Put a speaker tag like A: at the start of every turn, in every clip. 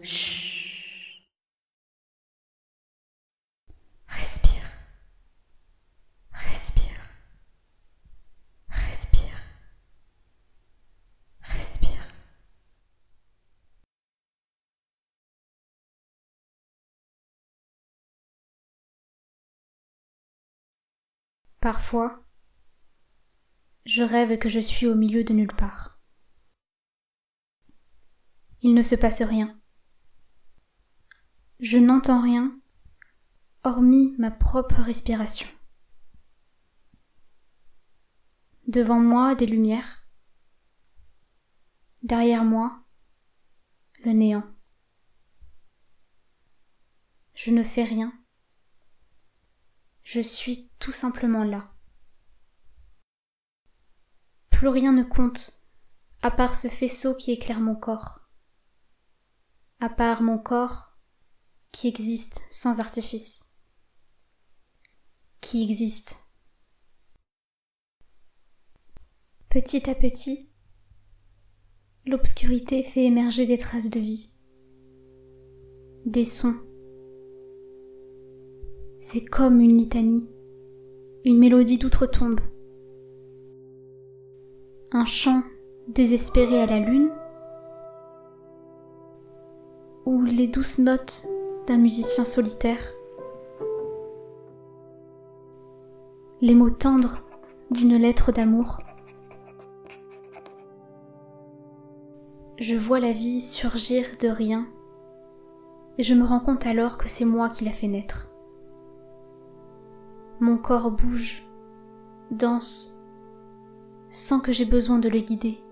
A: Chut. Respire. Respire. Respire. Respire. Parfois, je rêve que je suis au milieu de nulle part. Il ne se passe rien. Je n'entends rien, hormis ma propre respiration. Devant moi, des lumières. Derrière moi, le néant. Je ne fais rien. Je suis tout simplement là. Plus rien ne compte, à part ce faisceau qui éclaire mon corps. À part mon corps qui existe sans artifice. Qui existe. Petit à petit, l'obscurité fait émerger des traces de vie. Des sons. C'est comme une litanie, une mélodie d'outre-tombe. Un chant désespéré à la lune, ou les douces notes d'un musicien solitaire. Les mots tendres d'une lettre d'amour. Je vois la vie surgir de rien, et je me rends compte alors que c'est moi qui l'a fait naître. Mon corps bouge, danse, sans que j'aie besoin de le guider.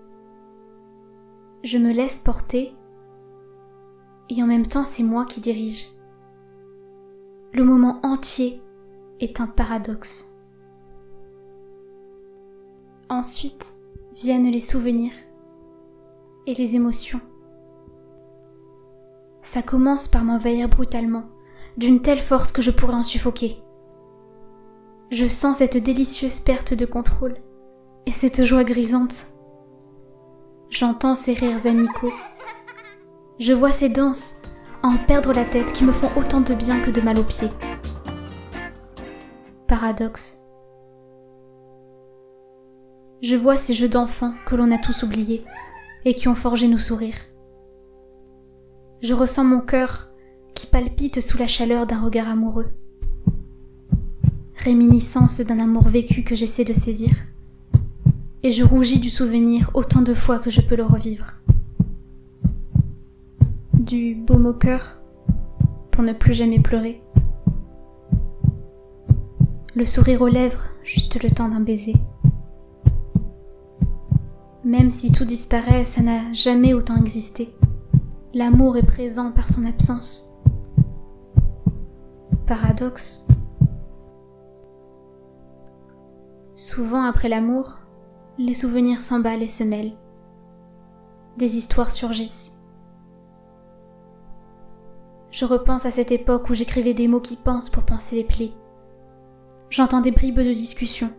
A: Je me laisse porter, et en même temps c'est moi qui dirige. Le moment entier est un paradoxe. Ensuite viennent les souvenirs et les émotions. Ça commence par m'envahir brutalement, d'une telle force que je pourrais en suffoquer. Je sens cette délicieuse perte de contrôle et cette joie grisante. J'entends ces rires amicaux. Je vois ces danses à en perdre la tête qui me font autant de bien que de mal aux pieds. Paradoxe. Je vois ces jeux d'enfants que l'on a tous oubliés et qui ont forgé nos sourires. Je ressens mon cœur qui palpite sous la chaleur d'un regard amoureux. Réminiscence d'un amour vécu que j'essaie de saisir. Et je rougis du souvenir autant de fois que je peux le revivre. Du baume au cœur pour ne plus jamais pleurer. Le sourire aux lèvres, juste le temps d'un baiser. Même si tout disparaît, ça n'a jamais autant existé. L'amour est présent par son absence. Paradoxe. Souvent après l'amour, les souvenirs s'emballent et se mêlent. Des histoires surgissent. Je repense à cette époque où j'écrivais des mots qui pensent pour penser les plaies. J'entends des bribes de discussion,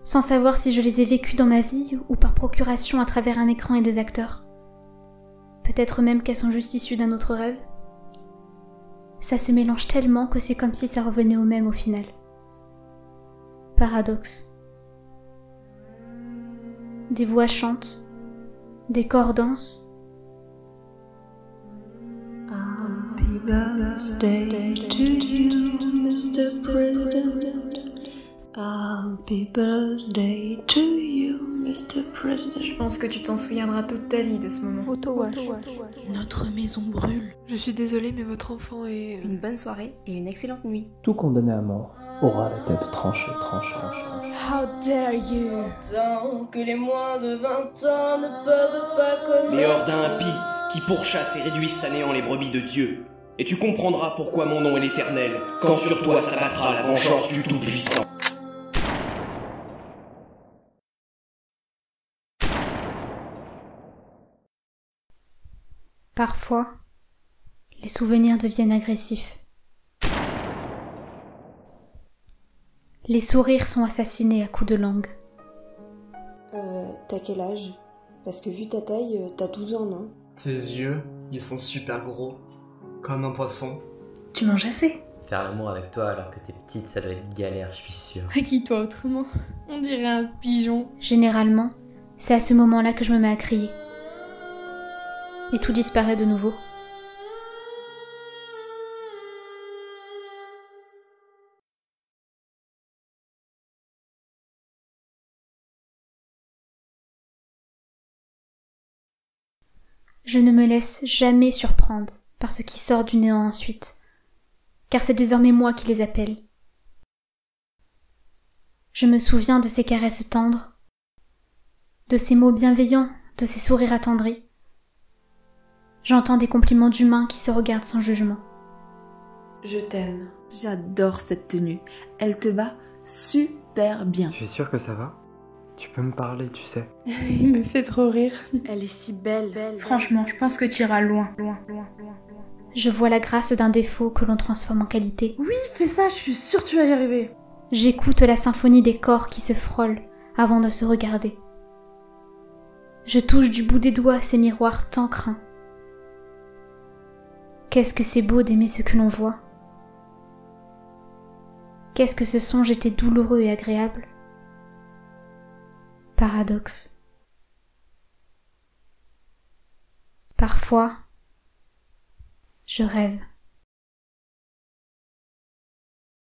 A: sans savoir si je les ai vécues dans ma vie ou par procuration à travers un écran et des acteurs. Peut-être même qu'elles sont juste issues d'un autre rêve. Ça se mélange tellement que c'est comme si ça revenait au même au final. Paradoxe. Des voix chantent, des corps dansent.
B: Happy birthday to you, Mr. President. Happy birthday to you, Mr. President.
C: Je pense que tu t'en souviendras toute ta vie de ce moment.
B: Notre maison brûle.
C: Je suis désolée, mais votre enfant est...
D: Une bonne soirée et une excellente nuit.
E: Tout condamné à mort aura la tête tranchée.
B: How dare you?
F: Tant que les moins de 20 ans ne peuvent pas connaître.
G: Les hordes impies qui pourchassent et réduisent à néant les brebis de Dieu. Et tu comprendras pourquoi mon nom est l'Éternel, quand sur toi s'abattra la vengeance du Tout-Puissant.
A: Parfois, les souvenirs deviennent agressifs. Les sourires sont assassinés à coups de langue.
H: T'as quel âge? Parce que vu ta taille, t'as 12 ans, non?
I: Tes yeux,
H: Ils sont super gros, comme un poisson.
I: Tu manges assez?
J: Faire l'amour avec toi alors que t'es petite, ça doit être galère, je suis sûre.
B: Maquille-toi autrement. On dirait un pigeon.
A: Généralement, c'est à ce moment-là que je me mets à crier. Et tout disparaît de nouveau. Je ne me laisse jamais surprendre par ce qui sort du néant ensuite, car c'est désormais moi qui les appelle. Je me souviens de ces caresses tendres, de ces mots bienveillants, de ces sourires attendris. J'entends des compliments d'humains qui se regardent sans jugement.
B: Je t'aime.
D: J'adore cette tenue. Elle te va super bien.
E: Tu es sûr que ça va? Tu peux me parler, tu sais.
B: Il me fait trop rire.
D: Elle est si belle.
I: Franchement, je pense que tu iras loin.
A: Je vois la grâce d'un défaut que l'on transforme en qualité.
B: Oui, fais ça, je suis sûre que tu vas y arriver.
A: J'écoute la symphonie des corps qui se frôlent avant de se regarder. Je touche du bout des doigts ces miroirs tant craints. Qu'est-ce que c'est beau d'aimer ce que l'on voit. Qu'est-ce que ce songe était douloureux et agréable. Paradoxe. Parfois, je rêve.